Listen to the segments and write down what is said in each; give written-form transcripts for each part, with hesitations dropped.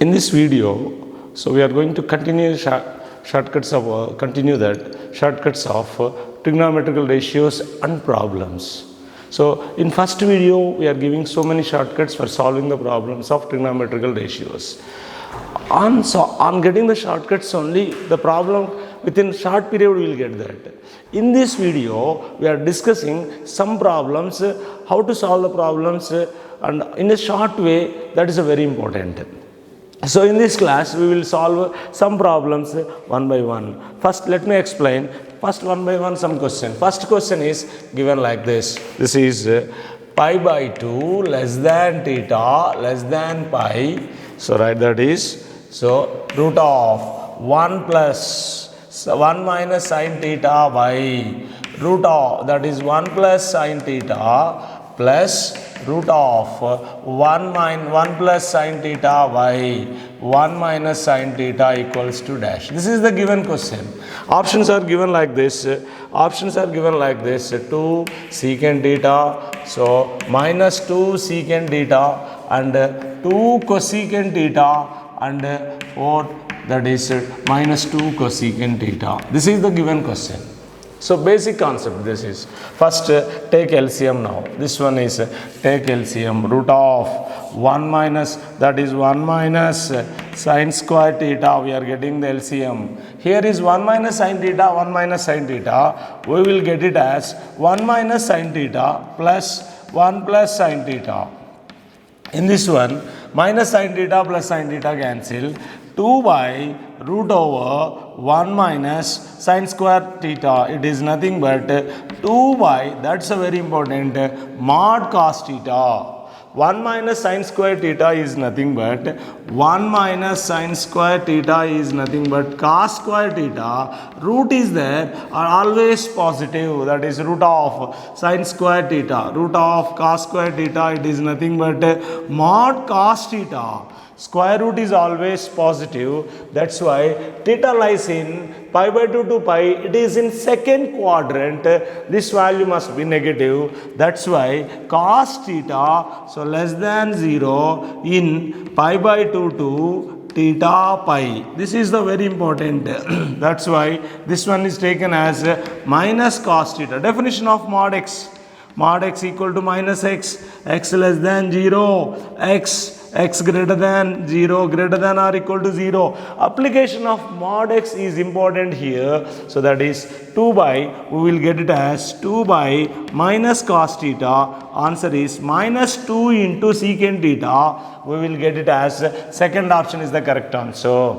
In this video, so we are going to continue shortcuts of trigonometrical ratios and problems. So in first video we are giving so many shortcuts for solving the problems of trigonometrical ratios. On getting the shortcuts only, the problem within short period we will get that. In this video we are discussing some problems, how to solve the problems and in a short way. That is a very important. So in this class we will solve some problems one by one. First let me explain. First one by one some question. First question is given like this. This is pi by 2 less than theta less than pi. So write that is, so root of 1 plus 1 minus sin theta by root of, that is 1 plus sin theta plus root of 1 plus sin theta by 1 minus sin theta equals to dash. This is the given question. Options are given like this. 2 secant theta, so minus 2 secant theta and 2 cosecant theta and what, that is minus 2 cosecant theta. This is the given question. So basic concept this is. First take LCM now. This one is take LCM. Root of 1 minus, that is 1 minus sin square theta. We are getting the LCM. Here is 1 minus sin theta, 1 minus sin theta. We will get it as 1 minus sin theta plus 1 plus sin theta. In this one, minus sin theta plus sin theta cancel. 2 by root over 1 minus sin square theta. It is nothing but 2 by, that's a very important, mod cos theta. 1 minus sin square theta is nothing but 1 minus sin square theta is nothing but cos square theta. Root is there, are always positive, that is root of sin square theta. Root of cos square theta, it is nothing but mod cos theta. Square root is always positive. That's why theta lies in pi by 2 to pi. It is in second quadrant. This value must be negative. That's why cos theta, so less than 0 in pi by 2 to theta pi. This is the very important. That's why this one is taken as minus cos theta. Definition of mod x. Mod x equal to minus x. X less than 0. X greater than 0, greater than or equal to 0. Application of mod x is important here. So that is 2 by, we will get it as 2 by minus cos theta. Answer is minus 2 into secant theta. We will get it as second option is the correct answer.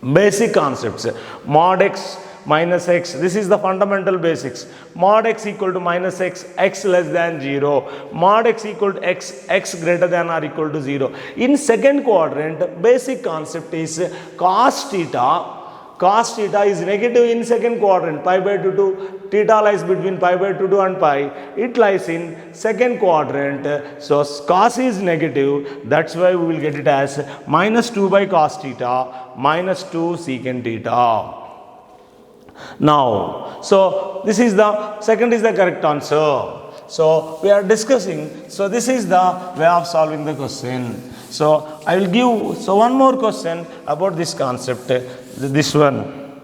Basic concepts. Mod x minus x, this is the fundamental basics. Mod x equal to minus x, x less than 0. Mod x equal to x, x greater than or equal to 0. In second quadrant, basic concept is cos theta. Cos theta is negative in second quadrant, pi by 2 to theta lies between pi by 2 to and pi. It lies in second quadrant. So cos is negative. That's why we will get it as minus 2 by cos theta, minus 2 secant theta. Now, so this is the second is the correct answer. So we are discussing, so this is the way of solving the question. So I will give, so one more question about this concept, this one.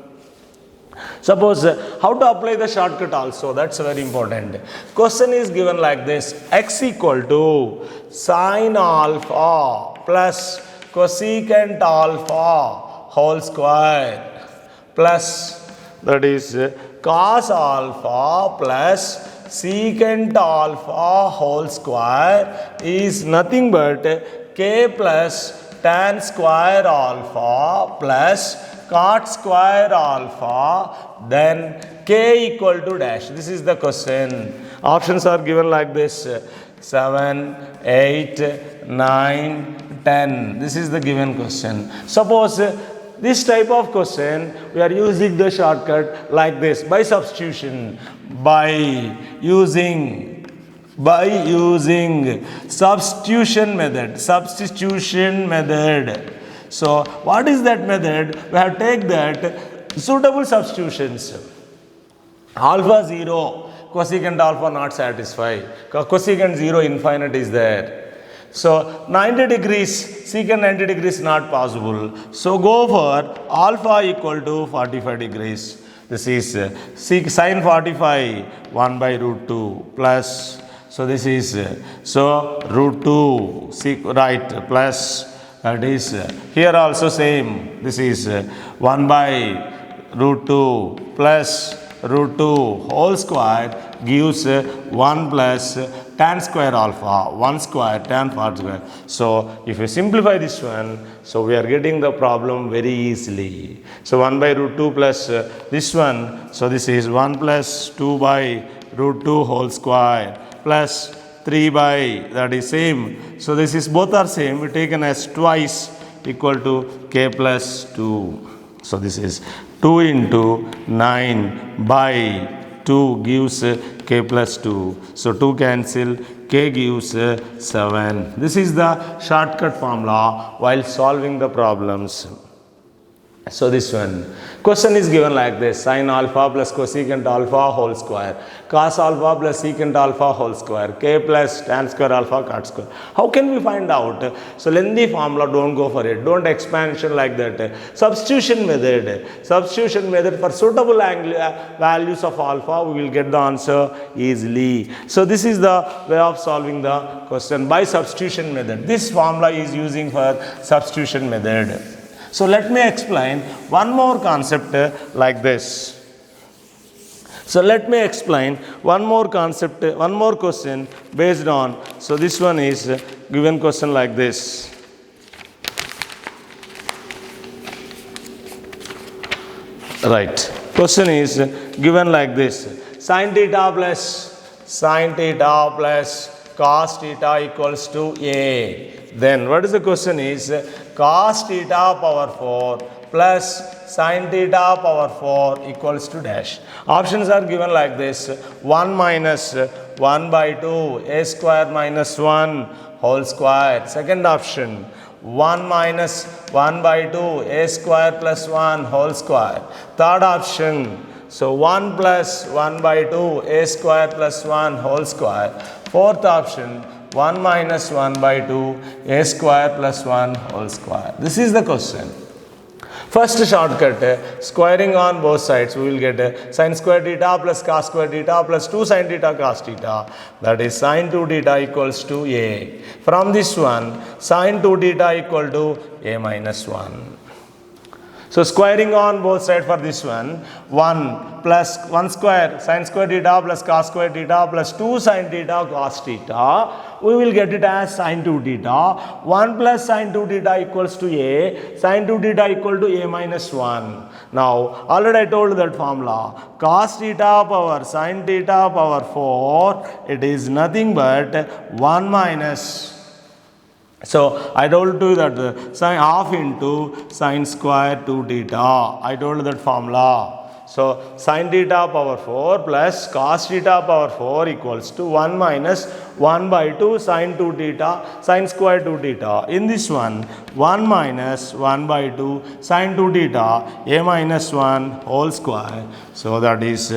Suppose how to apply the shortcut also, that's very important. Question is given like this, x equal to sin alpha plus cosecant alpha whole square plus, that is cos alpha plus secant alpha whole square is nothing but k plus tan square alpha plus cot square alpha, then k equal to dash. This is the question. Options are given like this, 7, 8, 9, 10. This is the given question. Suppose this type of question, we are using the shortcut like this, by substitution, by using substitution method. So what is that method? We have to take that suitable substitutions. Alpha 0, cosecant alpha not satisfied. Cosecant 0 infinite is there. So 90 degrees, secant 90 degrees not possible. So go for alpha equal to 45 degrees. This is sine 45 1 by root 2 plus. So this is so root 2 right plus that is here also same. This is 1 by root 2 plus root 2 whole square gives 1 plus tan square alpha 1 square tan 4 square. So if you simplify this one, so we are getting the problem very easily. So 1 by root 2 plus this one, so this is 1 plus 2 by root 2 whole square plus 3 by that is same. So this is both are same, we taken as twice equal to k plus 2. So this is 2 into 9 by 2 gives k plus 2. So 2 cancel, k gives 7. This is the shortcut formula while solving the problems. So this one, question is given like this: sin alpha plus cosecant alpha whole square, cos alpha plus secant alpha whole square, k plus tan square alpha cot square. How can we find out? So lengthy formula, don't go for it. Don't expansion like that. Substitution method. Substitution method for suitable values of alpha, we will get the answer easily. So this is the way of solving the question by substitution method. This formula is using for substitution method. So let me explain one more concept like this. So let me explain one more concept, one more question based on, so this one is given question like this. Right. Question is given like this. Sin theta plus cos theta equals to A. Then what is the question is cos theta power 4 plus sin theta power 4 equals to dash. Options are given like this: 1 minus 1 by 2 a square minus 1 whole square. Second option, 1 minus 1 by 2 a square plus 1 whole square. Third option, so 1 plus 1 by 2 a square plus 1 whole square. Fourth option, 1 minus 1 by 2 a square plus 1 whole square. This is the question. First shortcut, squaring on both sides, we will get sin square theta plus cos square theta plus 2 sin theta cos theta. That is sin 2 theta equals to A. From this one, sin 2 theta equal to A minus 1. So squaring on both sides for this one, 1 plus 1 square sin square theta plus cos square theta plus 2 sin theta cos theta, we will get it as sin 2 theta. 1 plus sin 2 theta equals to A, sin 2 theta equal to A minus 1. Now already I told that formula, cos theta power sin theta power 4, it is nothing but 1 minus. So I told you that sin half into sin square 2 theta. I told that formula. So sin theta power 4 plus cos theta power 4 equals to 1 minus 1 by 2 sin 2 theta sin square 2 theta. In this one, 1 minus 1 by 2 sin 2 theta a minus 1 whole square. So that is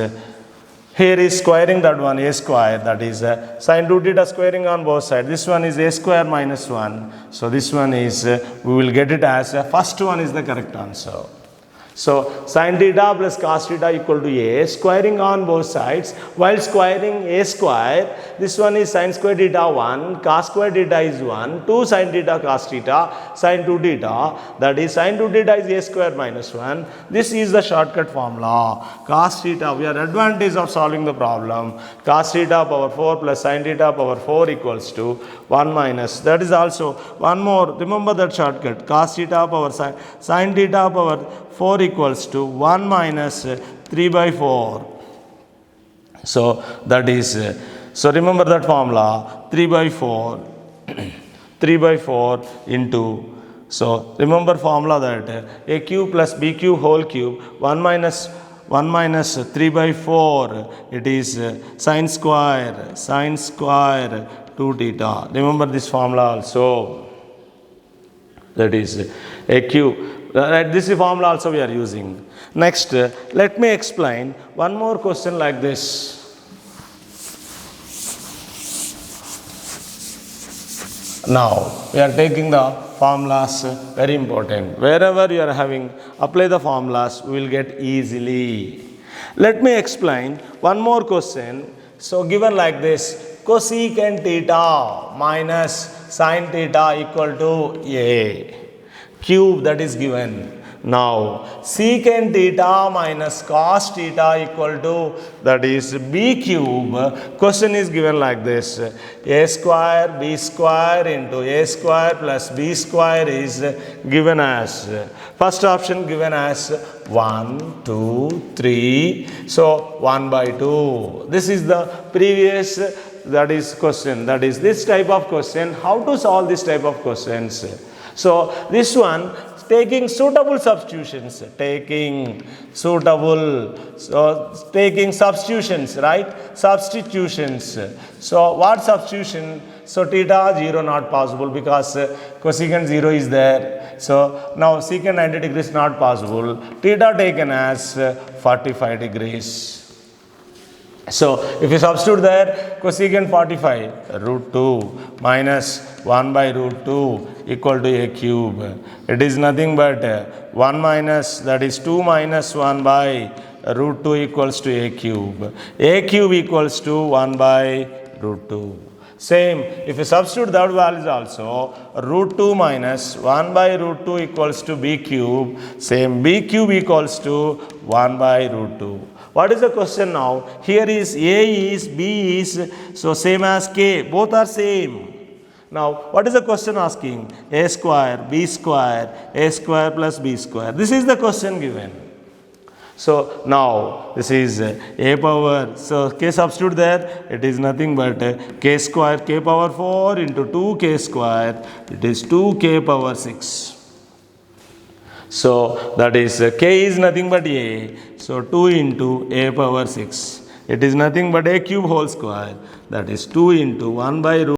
here is squaring that one a square, that is sin 2 theta squaring on both sides. This one is a square minus 1. So this one is, we will get it as first one is the correct answer. So sin theta plus cos theta equal to A, squaring on both sides. While squaring A square, this one is sin square theta 1, cos square theta is 1, 2 sin theta cos theta, sin 2 theta, that is sin 2 theta is A square minus 1. This is the shortcut formula. Cos theta, we are advantage of solving the problem. Cos theta power 4 plus sin theta power 4 equals to 1 minus. That is also one more, remember that shortcut. Cos theta power sin theta power 4 equals to 1 minus 3 by 4. So that is, so remember that formula, 3 by 4, 3 by 4 into, so remember formula that a cube plus b cube whole cube, 1 minus 3 by 4, it is sin square 2 theta. Remember this formula also, that is a cube. This is formula also we are using. Next, let me explain one more question like this. Now we are taking the formulas, very important. Wherever you are having, apply the formulas, we will get easily. Let me explain one more question. So given like this, cosecant theta minus sin theta equal to A cube, that is given. Now secant theta minus cos theta equal to, that is B cube. Question is given like this: A square B square into A square plus B square is given as, first option given as 1, 2, 3. So 1 by 2. This is the previous, that is question. That is this type of question. How to solve this type of questions? So this one, taking suitable substitutions, taking substitutions, right? Substitutions. So what substitution? So theta 0 not possible because cosecant 0 is there. So now secant 90 degrees not possible. Theta taken as 45 degrees. So if you substitute there, cosecant 45 root 2 minus 1 by root 2 equal to A cube. It is nothing but 1 minus, that is 2 minus 1 by root 2 equals to A cube. A cube equals to 1 by root 2. Same, if you substitute that values also, root 2 minus 1 by root 2 equals to B cube. Same, B cube equals to 1 by root 2. What is the question now? Here is A is, B is, so same as K, both are same. Now, what is the question asking? A square, B square, A square plus B square. This is the question given. So, now, this is A power, so K substitute there, it is nothing but K square, K power 4 into 2K square, it is 2K power 6. So, that is K is nothing but A, so 2 into A power 6. It is nothing but A cube whole square, that is 2 into 1 by root